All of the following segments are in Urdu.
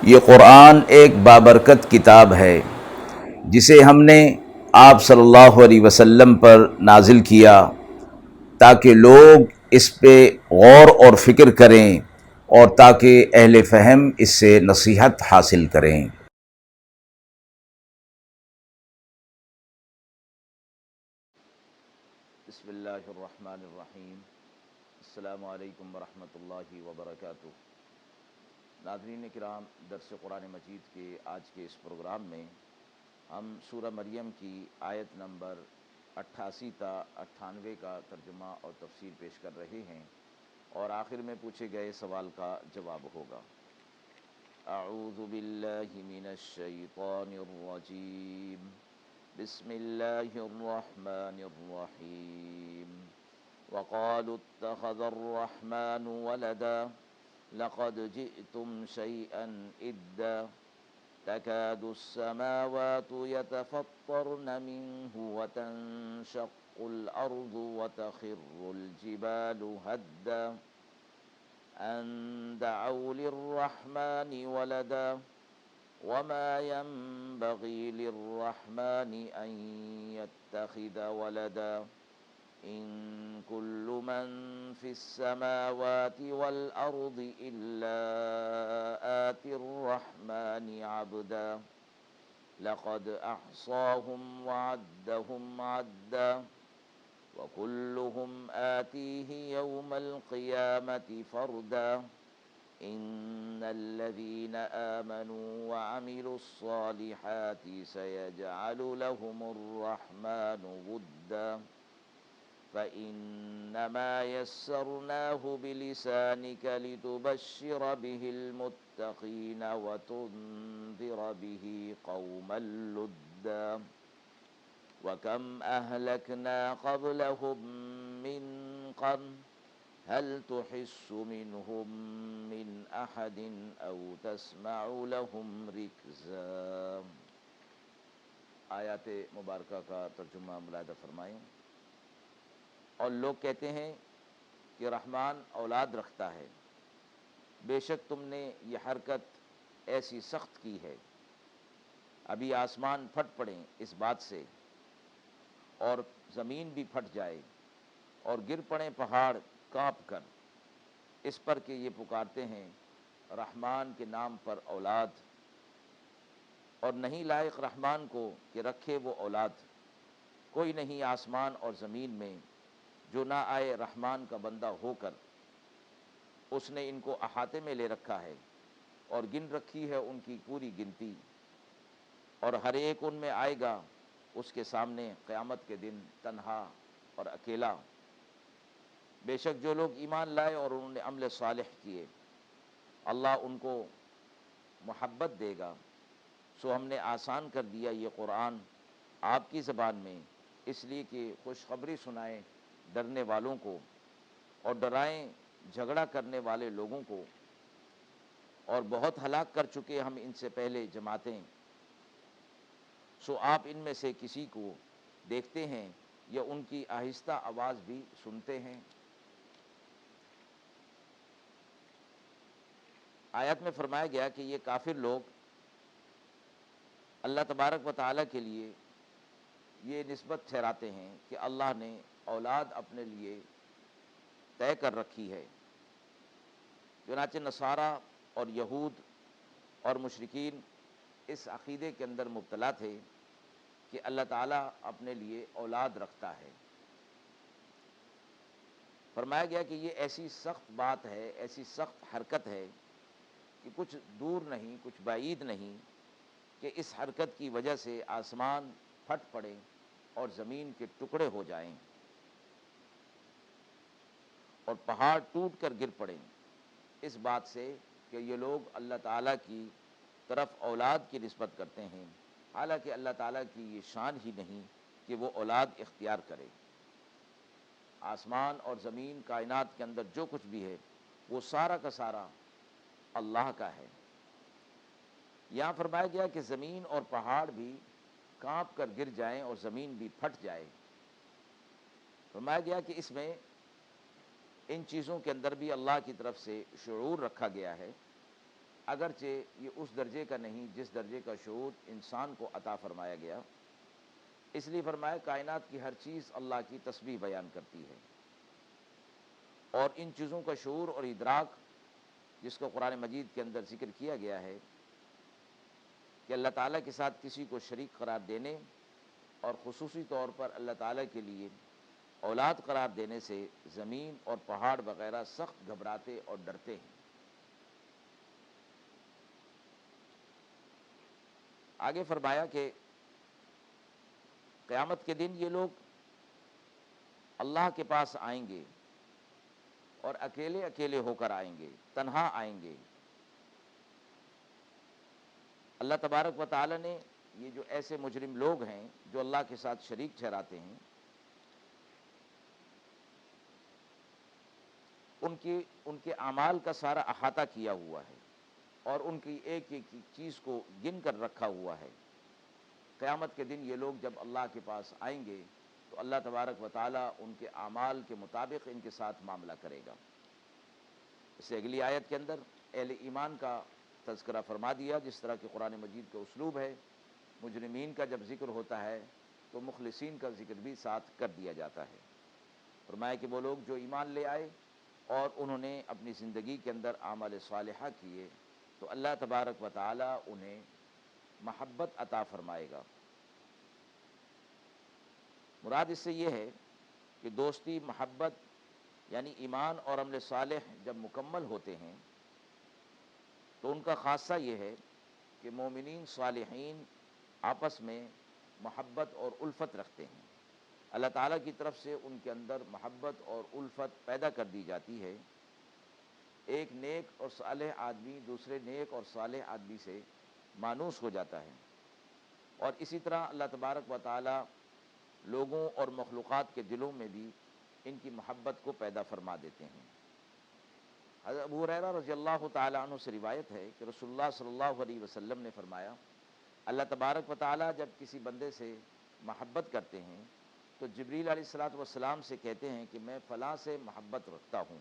یہ قرآن ایک بابرکت کتاب ہے جسے ہم نے آپ صلی اللہ علیہ وسلم پر نازل کیا تاکہ لوگ اس پہ غور اور فکر کریں اور تاکہ اہل فہم اس سے نصیحت حاصل کریں۔ بسم اللہ الرحمن الرحیم۔ السلام علیکم ورحمۃ اللہ وبرکاتہ۔ ناظرین کرام، درس قرآن مجید کے آج کے اس پروگرام میں ہم سورہ مریم کی آیت نمبر 88 تا 98 کا ترجمہ اور تفسیر پیش کر رہے ہیں، اور آخر میں پوچھے گئے سوال کا جواب ہوگا۔ اعوذ باللہ من الشیطان الرجیم، بسم اللہ الرحمن الرحیم۔ وقالوا اتخذ الرحمن ولدا لقد جئتم شيئا إدا تكاد السماوات يتفطرن منه وتنشق الأرض وتخر الجبال هدا أن دعوا للرحمن ولدا وما ينبغي للرحمن أن يتخذ ولدا إن كل من في السماوات والأرض إلا آتي الرحمن عبدا لقد أحصاهم وعدهم عدا وكلهم آتيه يوم القيامة فردا إن الذين آمنوا وعملوا الصالحات سيجعل لهم الرحمن ودا فإنما يسرناه بلسانك لتبشر به المتقين وتنذر به قوما لدا وكم أهلكنا قبلهم من قرن هل تحس منهم من أحد أو تسمع لهم ركزا۔ آیات مبارکہ کا ترجمہ ملاحظہ فرمائیں۔ اور لوگ کہتے ہیں کہ رحمان اولاد رکھتا ہے، بے شک تم نے یہ حرکت ایسی سخت کی ہے، ابھی آسمان پھٹ پڑیں اس بات سے اور زمین بھی پھٹ جائے اور گر پڑیں پہاڑ کانپ کر اس پر کہ یہ پکارتے ہیں رحمان کے نام پر اولاد، اور نہیں لائق رحمان کو کہ رکھے وہ اولاد۔ کوئی نہیں آسمان اور زمین میں جو نہ آئے رحمان کا بندہ ہو کر، اس نے ان کو احاطے میں لے رکھا ہے اور گن رکھی ہے ان کی پوری گنتی، اور ہر ایک ان میں آئے گا اس کے سامنے قیامت کے دن تنہا اور اکیلا۔ بے شک جو لوگ ایمان لائے اور انہوں نے عمل صالح کیے، اللہ ان کو محبت دے گا۔ سو ہم نے آسان کر دیا یہ قرآن آپ کی زبان میں، اس لیے کہ خوشخبری سنائیں ڈرنے والوں کو اور ڈرائیں جھگڑا کرنے والے لوگوں کو، اور بہت ہلاک کر چکے ہم ان سے پہلے جماعتیں۔ سو آپ ان میں سے کسی کو دیکھتے ہیں یا ان کی آہستہ آواز بھی سنتے ہیں۔ آیت میں فرمایا گیا کہ یہ کافر لوگ اللہ تبارک و تعالیٰ کے لیے یہ نسبت ٹھہراتے ہیں کہ اللہ نے اولاد اپنے لیے طے کر رکھی ہے۔ چنانچہ نصارہ اور یہود اور مشرکین اس عقیدے کے اندر مبتلا تھے کہ اللہ تعالیٰ اپنے لیے اولاد رکھتا ہے۔ فرمایا گیا کہ یہ ایسی سخت بات ہے، ایسی سخت حرکت ہے کہ کچھ دور نہیں، کچھ بعید نہیں کہ اس حرکت کی وجہ سے آسمان پھٹ پڑے اور زمین کے ٹکڑے ہو جائیں اور پہاڑ ٹوٹ کر گر پڑیں، اس بات سے کہ یہ لوگ اللہ تعالیٰ کی طرف اولاد کی نسبت کرتے ہیں، حالانکہ اللہ تعالیٰ کی یہ شان ہی نہیں کہ وہ اولاد اختیار کرے۔ آسمان اور زمین کائنات کے اندر جو کچھ بھی ہے وہ سارا کا سارا اللہ کا ہے۔ یہاں فرمایا گیا کہ زمین اور پہاڑ بھی کانپ کر گر جائیں اور زمین بھی پھٹ جائے۔ فرمایا گیا کہ اس میں ان چیزوں کے اندر بھی اللہ کی طرف سے شعور رکھا گیا ہے اگرچہ یہ اس درجے کا نہیں جس درجے کا شعور انسان کو عطا فرمایا گیا، اس لیے فرمایا کائنات کی ہر چیز اللہ کی تسبیح بیان کرتی ہے، اور ان چیزوں کا شعور اور ادراک جس کو قرآن مجید کے اندر ذکر کیا گیا ہے کہ اللہ تعالیٰ کے ساتھ کسی کو شریک قرار دینے اور خصوصی طور پر اللہ تعالیٰ کے لیے اولاد قرار دینے سے زمین اور پہاڑ وغیرہ سخت گھبراتے اور ڈرتے ہیں۔ آگے فرمایا کہ قیامت کے دن یہ لوگ اللہ کے پاس آئیں گے اور اکیلے اکیلے ہو کر آئیں گے، تنہا آئیں گے۔ اللہ تبارک و تعالی نے یہ جو ایسے مجرم لوگ ہیں جو اللہ کے ساتھ شریک ٹھہراتے ہیں، ان کے اعمال کا سارا احاطہ کیا ہوا ہے اور ان کی ایک ایک چیز کو گن کر رکھا ہوا ہے۔ قیامت کے دن یہ لوگ جب اللہ کے پاس آئیں گے تو اللہ تبارک و تعالیٰ ان کے اعمال کے مطابق ان کے ساتھ معاملہ کرے گا۔ اس سے اگلی آیت کے اندر اہل ایمان کا تذکرہ فرما دیا، جس طرح کہ قرآن مجید کا اسلوب ہے، مجرمین کا جب ذکر ہوتا ہے تو مخلصین کا ذکر بھی ساتھ کر دیا جاتا ہے۔ فرمایا کہ وہ لوگ جو ایمان لے آئے اور انہوں نے اپنی زندگی کے اندر اعمال صالحہ کیے تو اللہ تبارک و تعالیٰ انہیں محبت عطا فرمائے گا۔ مراد اس سے یہ ہے کہ دوستی، محبت، یعنی ایمان اور عمل صالح جب مکمل ہوتے ہیں تو ان کا خاصہ یہ ہے کہ مومنین صالحین آپس میں محبت اور الفت رکھتے ہیں۔ اللہ تعالیٰ کی طرف سے ان کے اندر محبت اور الفت پیدا کر دی جاتی ہے۔ ایک نیک اور صالح آدمی دوسرے نیک اور صالح آدمی سے مانوس ہو جاتا ہے، اور اسی طرح اللہ تبارک و تعالیٰ لوگوں اور مخلوقات کے دلوں میں بھی ان کی محبت کو پیدا فرما دیتے ہیں۔ حضرت ابو ہریرہ رضی اللہ تعالیٰ عنہ سے روایت ہے کہ رسول اللہ صلی اللہ علیہ وسلم نے فرمایا، اللہ تبارک و تعالیٰ جب کسی بندے سے محبت کرتے ہیں تو جبریل علیہ الصلاۃ والسلام سے کہتے ہیں کہ میں فلاں سے محبت رکھتا ہوں،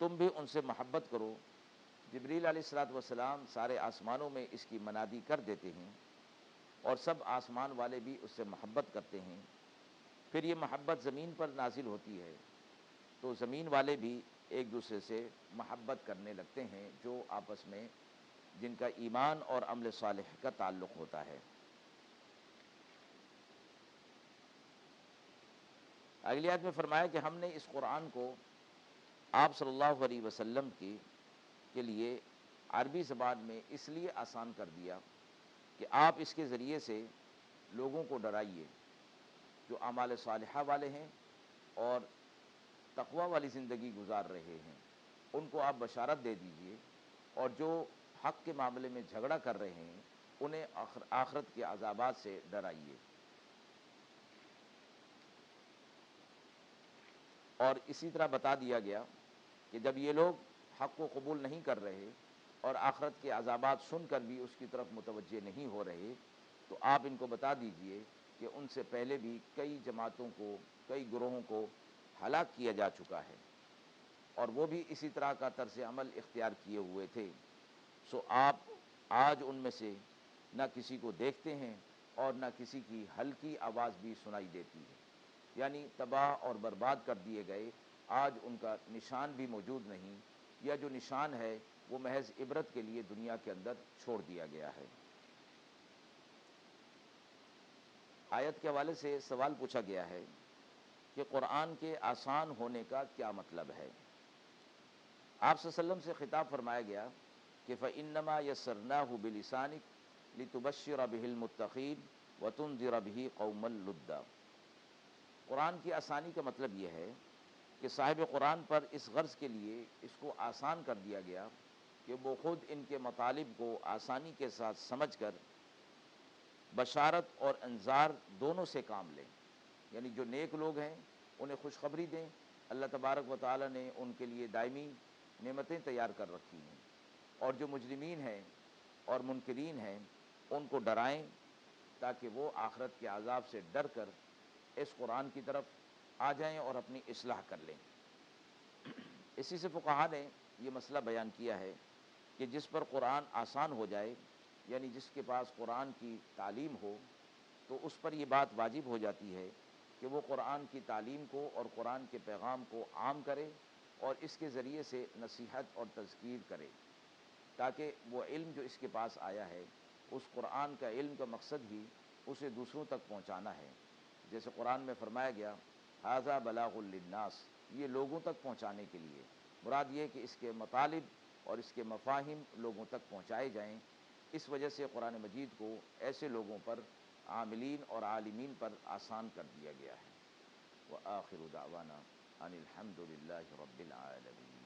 تم بھی ان سے محبت کرو۔ جبریل علیہ الصلاۃ والسلام سارے آسمانوں میں اس کی منادی کر دیتے ہیں اور سب آسمان والے بھی اس سے محبت کرتے ہیں۔ پھر یہ محبت زمین پر نازل ہوتی ہے تو زمین والے بھی ایک دوسرے سے محبت کرنے لگتے ہیں جو آپس میں جن کا ایمان اور عمل صالح کا تعلق ہوتا ہے۔ اگلی آیت میں فرمایا کہ ہم نے اس قرآن کو آپ صلی اللہ علیہ وسلم کے لیے عربی زبان میں اس لیے آسان کر دیا کہ آپ اس کے ذریعے سے لوگوں کو ڈرائیے جو اعمال صالحہ والے ہیں اور تقوی والی زندگی گزار رہے ہیں، ان کو آپ بشارت دے دیجئے، اور جو حق کے معاملے میں جھگڑا کر رہے ہیں انہیں آخرت کے عذابات سے ڈرائیے۔ اور اسی طرح بتا دیا گیا کہ جب یہ لوگ حق کو قبول نہیں کر رہے اور آخرت کے عذابات سن کر بھی اس کی طرف متوجہ نہیں ہو رہے تو آپ ان کو بتا دیجئے کہ ان سے پہلے بھی کئی جماعتوں کو، کئی گروہوں کو ہلاک کیا جا چکا ہے، اور وہ بھی اسی طرح کا طرز عمل اختیار کیے ہوئے تھے۔ سو آپ آج ان میں سے نہ کسی کو دیکھتے ہیں اور نہ کسی کی ہلکی آواز بھی سنائی دیتی ہے، یعنی تباہ اور برباد کر دیے گئے، آج ان کا نشان بھی موجود نہیں، یا جو نشان ہے وہ محض عبرت کے لیے دنیا کے اندر چھوڑ دیا گیا ہے۔ آیت کے حوالے سے سوال پوچھا گیا ہے کہ قرآن کے آسان ہونے کا کیا مطلب ہے؟ آپ صلی اللہ علیہ وسلم سے خطاب فرمایا گیا کہ فَإِنَّمَا يَسَّرْنَاهُ بِلِسَانِكَ لِتُبَشِّرَ بِهِ الْمُتَّقِينَ وَتُنذِرَ بِهِ قَوْمًا لُدًّا۔ قرآن کی آسانی کا مطلب یہ ہے کہ صاحب قرآن پر اس غرض کے لیے اس کو آسان کر دیا گیا کہ وہ خود ان کے مطالب کو آسانی کے ساتھ سمجھ کر بشارت اور انذار دونوں سے کام لیں، یعنی جو نیک لوگ ہیں انہیں خوشخبری دیں، اللہ تبارک و تعالی نے ان کے لیے دائمی نعمتیں تیار کر رکھی ہیں، اور جو مجرمین ہیں اور منکرین ہیں ان کو ڈرائیں تاکہ وہ آخرت کے عذاب سے ڈر کر اس قرآن کی طرف آ جائیں اور اپنی اصلاح کر لیں۔ اسی سے فقہا نے یہ مسئلہ بیان کیا ہے کہ جس پر قرآن آسان ہو جائے، یعنی جس کے پاس قرآن کی تعلیم ہو، تو اس پر یہ بات واجب ہو جاتی ہے کہ وہ قرآن کی تعلیم کو اور قرآن کے پیغام کو عام کرے اور اس کے ذریعے سے نصیحت اور تذکیر کرے، تاکہ وہ علم جو اس کے پاس آیا ہے، اس قرآن کا علم کا مقصد ہی اسے دوسروں تک پہنچانا ہے۔ جیسے قرآن میں فرمایا گیا ھذا بلاغ للناس، یہ لوگوں تک پہنچانے کے لیے، مراد یہ کہ اس کے مطالب اور اس کے مفاہیم لوگوں تک پہنچائے جائیں۔ اس وجہ سے قرآن مجید کو ایسے لوگوں پر، عاملین اور عالمین پر آسان کر دیا گیا ہے۔ وآخر دعوانا ان الحمد للہ رب العالمین۔